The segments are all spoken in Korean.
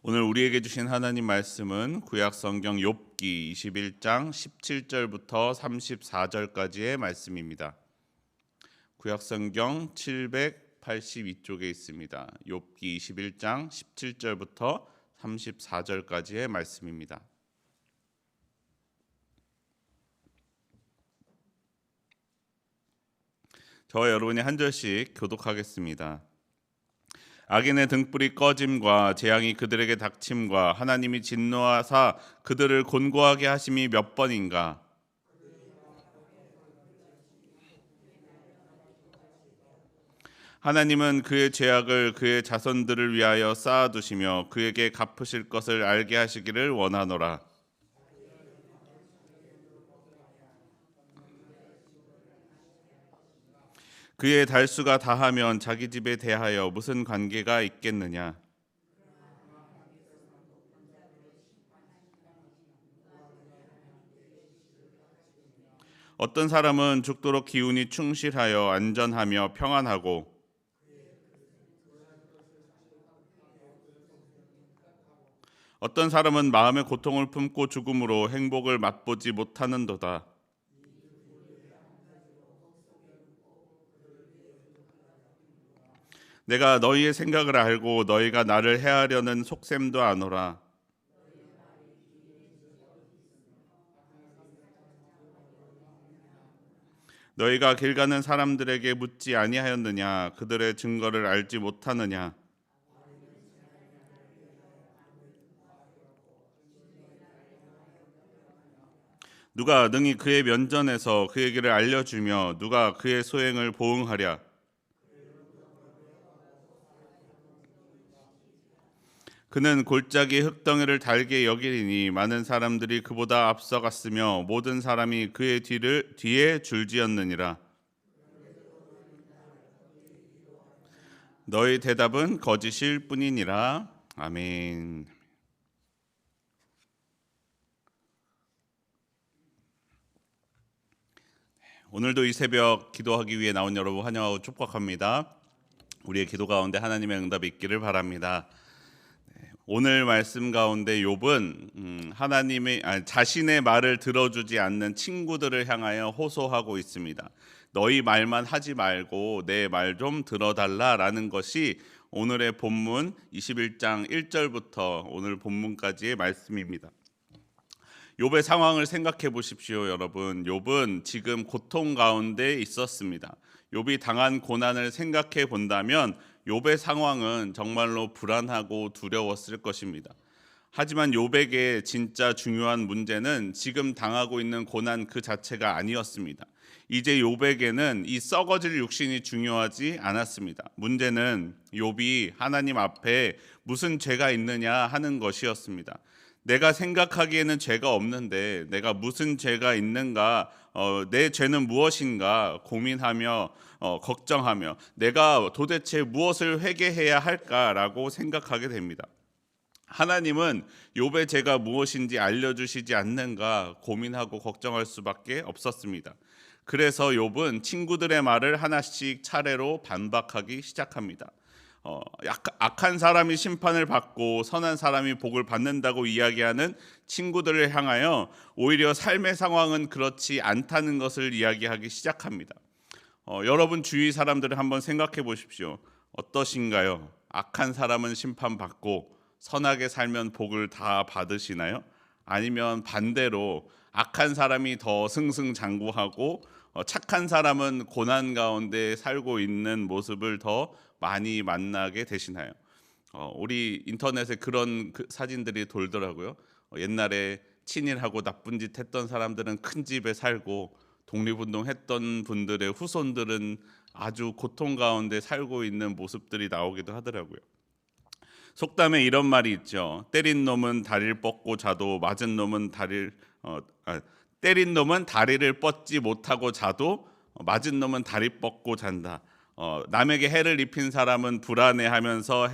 오늘 우리에게 주신 하나님 말씀은 구약 성경 욥기 21장 17절부터 34절까지의 말씀입니다. 구약 성경 782쪽에 있습니다. 욥기 21장 17절부터 34절까지의 말씀입니다. 저와 여러분이 한 절씩 교독하겠습니다. 악인의 등불이 꺼짐과 재앙이 그들에게 닥침과 하나님이 진노하사 그들을 곤고하게 하심이 몇 번인가. 하나님은 그의 죄악을 그의 자손들을 위하여 쌓아두시며 그에게 갚으실 것을 알게 하시기를 원하노라. 그의 달수가 다하면 자기 집에 대하여 무슨 관계가 있겠느냐. 어떤 사람은 죽도록 기운이 충실하여 안전하며 평안하고, 어떤 사람은 마음의 고통을 품고 죽음으로 행복을 맛보지 못하는도다. 내가 너희의 생각을 알고 너희가 나를 해하려는 속셈도 아노라. 너희가 길 가는 사람들에게 묻지 아니하였느냐? 그들의 증거를 알지 못하느냐? 누가 능히 그의 면전에서 그의 길을 알려주며 누가 그의 소행을 보응하랴? 그는 골짜기 흙덩이를 달게 여기리니 많은 사람들이 그보다 앞서갔으며 모든 사람이 그의 뒤에 줄지었느니라. 너희 대답은 거짓일 뿐이니라. 아멘. 오늘도 이 새벽 기도하기 위해 나온 여러분 환영하고 축복합니다. 우리의 기도 가운데 하나님의 응답이 있기를 바랍니다. 오늘 말씀 가운데 욥은 자신의 말을 들어주지 않는 친구들을 향하여 호소하고 있습니다. 너희 말만 하지 말고 내 말 좀 들어달라라는 것이 오늘의 본문 21장 1절부터 오늘 본문까지의 말씀입니다. 욥의 상황을 생각해 보십시오, 여러분. 욥은 지금 고통 가운데 있었습니다. 욥이 당한 고난을 생각해 본다면 욥의 상황은 정말로 불안하고 두려웠을 것입니다. 하지만 욥에게 진짜 중요한 문제는 지금 당하고 있는 고난 그 자체가 아니었습니다. 이제 욥에게는 이 썩어질 육신이 중요하지 않았습니다. 문제는 욥이 하나님 앞에 무슨 죄가 있느냐 하는 것이었습니다. 내가 생각하기에는 죄가 없는데 내가 무슨 죄가 있는가, 내 죄는 무엇인가 고민하며 걱정하며 내가 도대체 무엇을 회개해야 할까라고 생각하게 됩니다. 하나님은 욥의 죄가 무엇인지 알려주시지 않는가 고민하고 걱정할 수밖에 없었습니다. 그래서 욥은 친구들의 말을 하나씩 차례로 반박하기 시작합니다. 악한 사람이 심판을 받고 선한 사람이 복을 받는다고 이야기하는 친구들을 향하여 오히려 삶의 상황은 그렇지 않다는 것을 이야기하기 시작합니다. 여러분 주위 사람들을 한번 생각해 보십시오. 어떠신가요? 악한 사람은 심판받고 선하게 살면 복을 다 받으시나요? 아니면 반대로 악한 사람이 더 승승장구하고 착한 사람은 고난 가운데 살고 있는 모습을 더 많이 만나게 되시나요? 우리 인터넷에 그런 사진들이 돌더라고요. 옛날에 친일하고 나쁜 짓 했던 사람들은 큰 집에 살고 독립운동 했던 분들의 후손들은 아주 고통 가운데 살고 있는 모습들이 나오기도 하더라고요. 속담에 이런 말이 있죠. 때린 놈은 다리를 뻗고 자도 때린 놈은 다리를 뻗지 못하고 자도 맞은 놈은 다리 뻗고 잔다. 남에게 해를 입힌 사람은 불안해하면서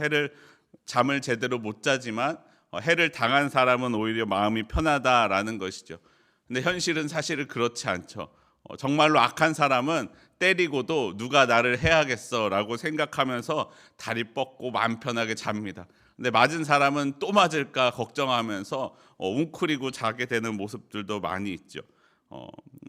잠을 제대로 못 자지만 해를 당한 사람은 오히려 마음이 편하다라는 것이죠. 근데 현실은 사실은 그렇지 않죠. 정말로 악한 사람은 때리고도 누가 나를 해야겠어라고 생각하면서 다리 뻗고 마음 편하게 잡니다. 근데 맞은 사람은 또 맞을까 걱정하면서 웅크리고 자게 되는 모습들도 많이 있죠.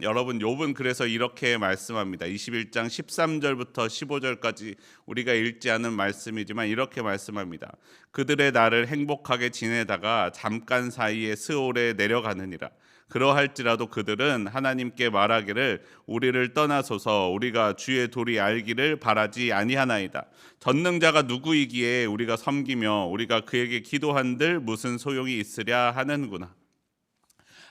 여러분 욥은 그래서 이렇게 말씀합니다. 21장 13절부터 15절까지 우리가 읽지 않은 말씀이지만 이렇게 말씀합니다. 그들의 날을 행복하게 지내다가 잠깐 사이에 스올에 내려가느니라. 그러할지라도 그들은 하나님께 말하기를 우리를 떠나소서 우리가 주의 도리 알기를 바라지 아니하나이다. 전능자가 누구이기에 우리가 섬기며 우리가 그에게 기도한들 무슨 소용이 있으랴 하는구나.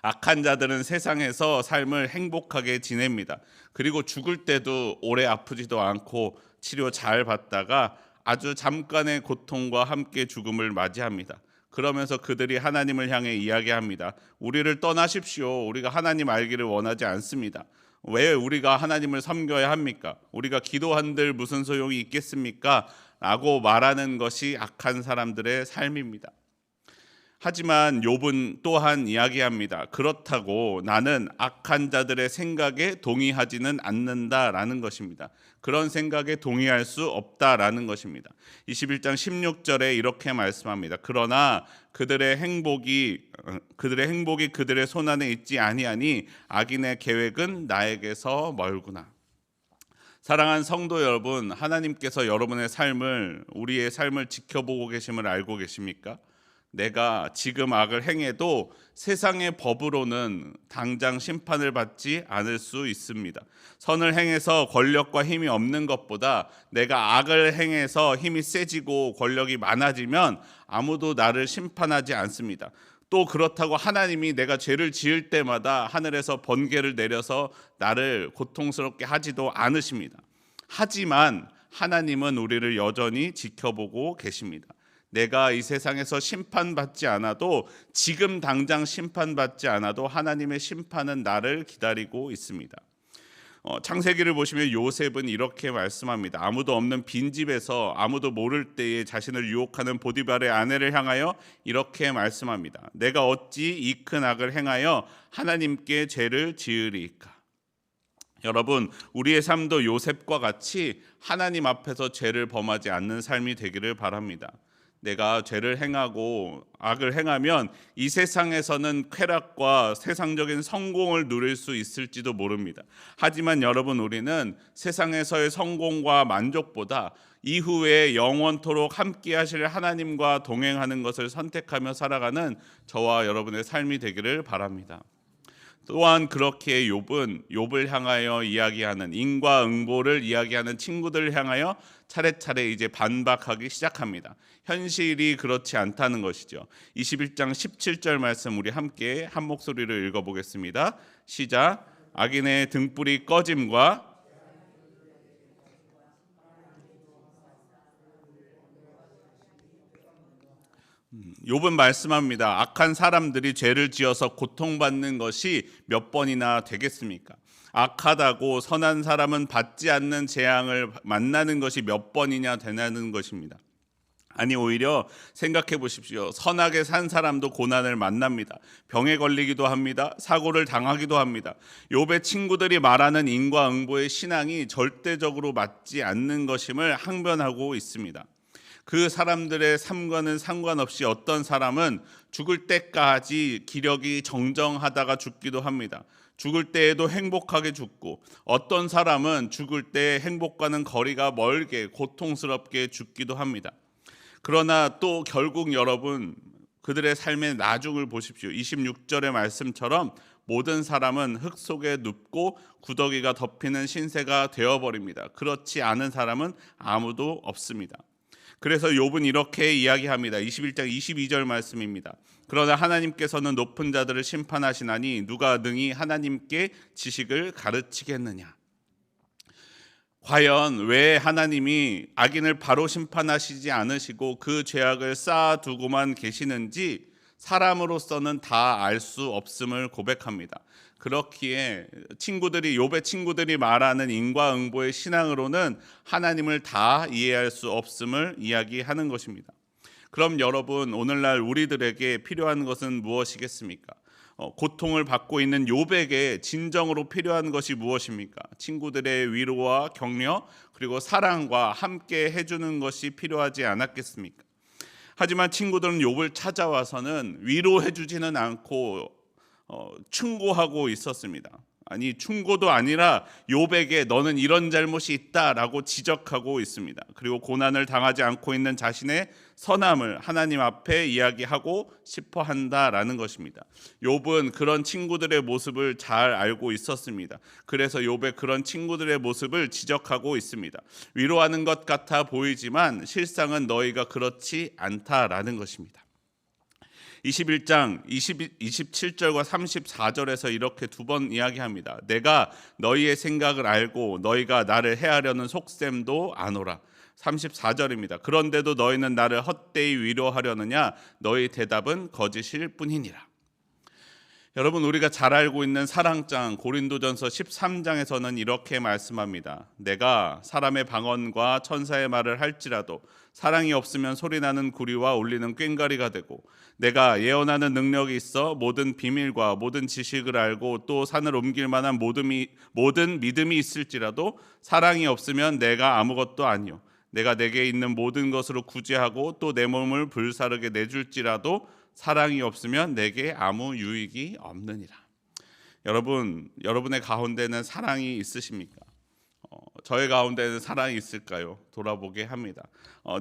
악한 자들은 세상에서 삶을 행복하게 지냅니다. 그리고 죽을 때도 오래 아프지도 않고 치료 잘 받다가 아주 잠깐의 고통과 함께 죽음을 맞이합니다. 그러면서 그들이 하나님을 향해 이야기합니다. 우리를 떠나십시오. 우리가 하나님 알기를 원하지 않습니다. 왜 우리가 하나님을 섬겨야 합니까? 우리가 기도한들 무슨 소용이 있겠습니까? 라고 말하는 것이 악한 사람들의 삶입니다. 하지만 욥은 또한 이야기합니다. 그렇다고 나는 악한 자들의 생각에 동의하지는 않는다라는 것입니다. 그런 생각에 동의할 수 없다라는 것입니다. 21장 16절에 이렇게 말씀합니다. 그러나 그들의 행복이 그들의 손안에 있지 아니하니 악인의 계획은 나에게서 멀구나. 사랑하는 성도 여러분, 하나님께서 여러분의 삶을 우리의 삶을 지켜보고 계심을 알고 계십니까? 내가 지금 악을 행해도 세상의 법으로는 당장 심판을 받지 않을 수 있습니다. 선을 행해서 권력과 힘이 없는 것보다 내가 악을 행해서 힘이 세지고 권력이 많아지면 아무도 나를 심판하지 않습니다. 또 그렇다고 하나님이 내가 죄를 지을 때마다 하늘에서 번개를 내려서 나를 고통스럽게 하지도 않으십니다. 하지만 하나님은 우리를 여전히 지켜보고 계십니다. 내가 이 세상에서 심판받지 않아도 지금 당장 심판받지 않아도 하나님의 심판은 나를 기다리고 있습니다. 창세기를 보시면 요셉은 이렇게 말씀합니다. 아무도 없는 빈집에서 아무도 모를 때에 자신을 유혹하는 보디발의 아내를 향하여 이렇게 말씀합니다. 내가 어찌 이 큰 악을 행하여 하나님께 죄를 지으리이까. 여러분, 우리의 삶도 요셉과 같이 하나님 앞에서 죄를 범하지 않는 삶이 되기를 바랍니다. 내가 죄를 행하고 악을 행하면 이 세상에서는 쾌락과 세상적인 성공을 누릴 수 있을지도 모릅니다. 하지만 여러분, 우리는 세상에서의 성공과 만족보다 이후에 영원토록 함께 하실 하나님과 동행하는 것을 선택하며 살아가는 저와 여러분의 삶이 되기를 바랍니다. 또한 그렇게 욥을 향하여 이야기하는 인과응보를 이야기하는 친구들을 향하여 차례차례 이제 반박하기 시작합니다. 현실이 그렇지 않다는 것이죠. 21장 17절 말씀 우리 함께 한 목소리로 읽어보겠습니다. 시작. 악인의 등불이 꺼짐과 욥은 말씀합니다. 악한 사람들이 죄를 지어서 고통받는 것이 몇 번이나 되겠습니까? 악하다고 선한 사람은 받지 않는 재앙을 만나는 것이 몇 번이냐 되냐는 것입니다. 아니, 오히려 생각해 보십시오. 선하게 산 사람도 고난을 만납니다. 병에 걸리기도 합니다. 사고를 당하기도 합니다. 욥의 친구들이 말하는 인과응보의 신앙이 절대적으로 맞지 않는 것임을 항변하고 있습니다. 그 사람들의 삶과는 상관없이 어떤 사람은 죽을 때까지 기력이 정정하다가 죽기도 합니다. 죽을 때에도 행복하게 죽고, 어떤 사람은 죽을 때 행복과는 거리가 멀게 고통스럽게 죽기도 합니다. 그러나 또 결국 여러분, 그들의 삶의 나중을 보십시오. 26절의 말씀처럼 모든 사람은 흙 속에 눕고 구더기가 덮이는 신세가 되어버립니다. 그렇지 않은 사람은 아무도 없습니다. 그래서 욥은 이렇게 이야기합니다. 21장 22절 말씀입니다. 그러나 하나님께서는 높은 자들을 심판하시나니 누가 능히 하나님께 지식을 가르치겠느냐. 과연 왜 하나님이 악인을 바로 심판하시지 않으시고 그 죄악을 쌓아두고만 계시는지 사람으로서는 다 알 수 없음을 고백합니다. 그렇기에 욥의 친구들이 말하는 인과응보의 신앙으로는 하나님을 다 이해할 수 없음을 이야기하는 것입니다. 그럼 여러분, 오늘날 우리들에게 필요한 것은 무엇이겠습니까? 고통을 받고 있는 욥에게 진정으로 필요한 것이 무엇입니까? 친구들의 위로와 격려, 그리고 사랑과 함께 해주는 것이 필요하지 않았겠습니까? 하지만 친구들은 욥을 찾아와서는 위로해 주지는 않고 충고하고 있었습니다. 아니, 충고도 아니라 욥에게 너는 이런 잘못이 있다라고 지적하고 있습니다. 그리고 고난을 당하지 않고 있는 자신의 선함을 하나님 앞에 이야기하고 싶어 한다라는 것입니다. 욥은 그런 친구들의 모습을 잘 알고 있었습니다. 그래서 욥의 그런 친구들의 모습을 지적하고 있습니다. 위로하는 것 같아 보이지만 실상은 너희가 그렇지 않다라는 것입니다. 21장 27절과 34절에서 이렇게 두 번 이야기합니다. 내가 너희의 생각을 알고 너희가 나를 해하려는 속셈도 아노라. 34절입니다. 그런데도 너희는 나를 헛되이 위로하려느냐? 너희 대답은 거짓일 뿐이니라. 여러분, 우리가 잘 알고 있는 사랑장 고린도전서 13장에서는 이렇게 말씀합니다. 내가 사람의 방언과 천사의 말을 할지라도 사랑이 없으면 소리나는 구리와 울리는 꽹과리가 되고, 내가 예언하는 능력이 있어 모든 비밀과 모든 지식을 알고 또 산을 옮길 만한 모든 믿음이 있을지라도 사랑이 없으면 내가 아무것도 아니요, 내가 내게 있는 모든 것으로 구제하고 또 내 몸을 불사르게 내줄지라도 사랑이 없으면 내게 아무 유익이 없느니라. 여러분, 여러분의 가운데는 사랑이 있으십니까? 저의 가운데는 사랑이 있을까요? 돌아보게 합니다.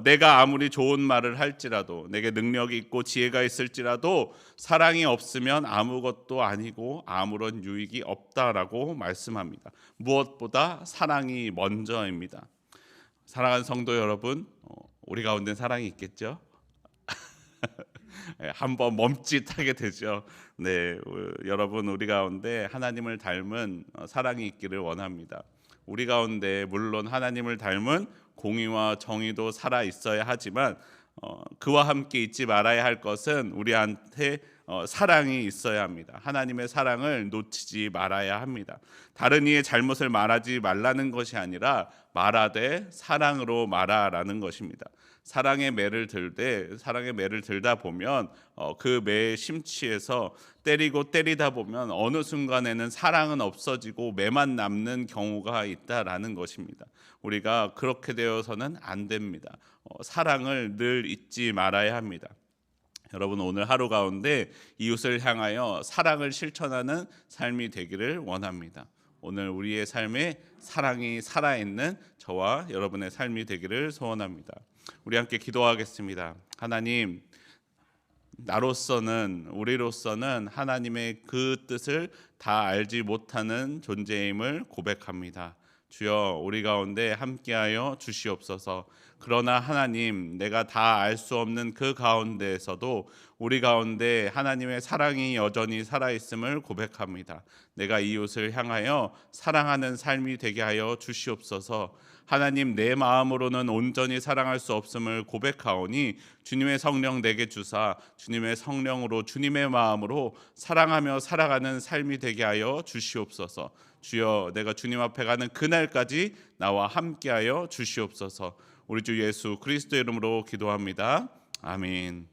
내가 아무리 좋은 말을 할지라도, 내게 능력이 있고 지혜가 있을지라도 사랑이 없으면 아무것도 아니고 아무런 유익이 없다라고 말씀합니다. 무엇보다 사랑이 먼저입니다. 사랑하는 성도 여러분, 우리 가운데 사랑이 있겠죠? 한번 멈칫하게 되죠. 네, 여러분, 우리 가운데 하나님을 닮은 사랑이 있기를 원합니다. 우리 가운데 물론 하나님을 닮은 공의와 정의도 살아 있어야 하지만 그와 함께 잊지 말아야 할 것은 우리한테 사랑이 있어야 합니다. 하나님의 사랑을 놓치지 말아야 합니다. 다른 이의 잘못을 말하지 말라는 것이 아니라 말하되 사랑으로 말하라는 것입니다. 사랑의 매를 들다 보면 그 매에 심취해서 때리다 보면 어느 순간에는 사랑은 없어지고 매만 남는 경우가 있다라는 것입니다. 우리가 그렇게 되어서는 안 됩니다. 사랑을 늘 잊지 말아야 합니다. 여러분, 오늘 하루 가운데 이웃을 향하여 사랑을 실천하는 삶이 되기를 원합니다. 오늘 우리의 삶에 사랑이 살아있는 저와 여러분의 삶이 되기를 소원합니다. 우리 함께 기도하겠습니다. 하나님, 우리로서는 하나님의 그 뜻을 다 알지 못하는 존재임을 고백합니다. 주여, 우리 가운데 함께하여 주시옵소서. 그러나 하나님, 내가 다 알 수 없는 그 가운데에서도 우리 가운데 하나님의 사랑이 여전히 살아있음을 고백합니다. 내가 이웃을 향하여 사랑하는 삶이 되게 하여 주시옵소서. 하나님, 내 마음으로는 온전히 사랑할 수 없음을 고백하오니 주님의 성령 내게 주사 주님의 성령으로 주님의 마음으로 사랑하며 살아가는 삶이 되게 하여 주시옵소서. 주여, 내가 주님 앞에 가는 그날까지 나와 함께하여 주시옵소서. 우리 주 예수 그리스도의 이름으로 기도합니다. 아멘.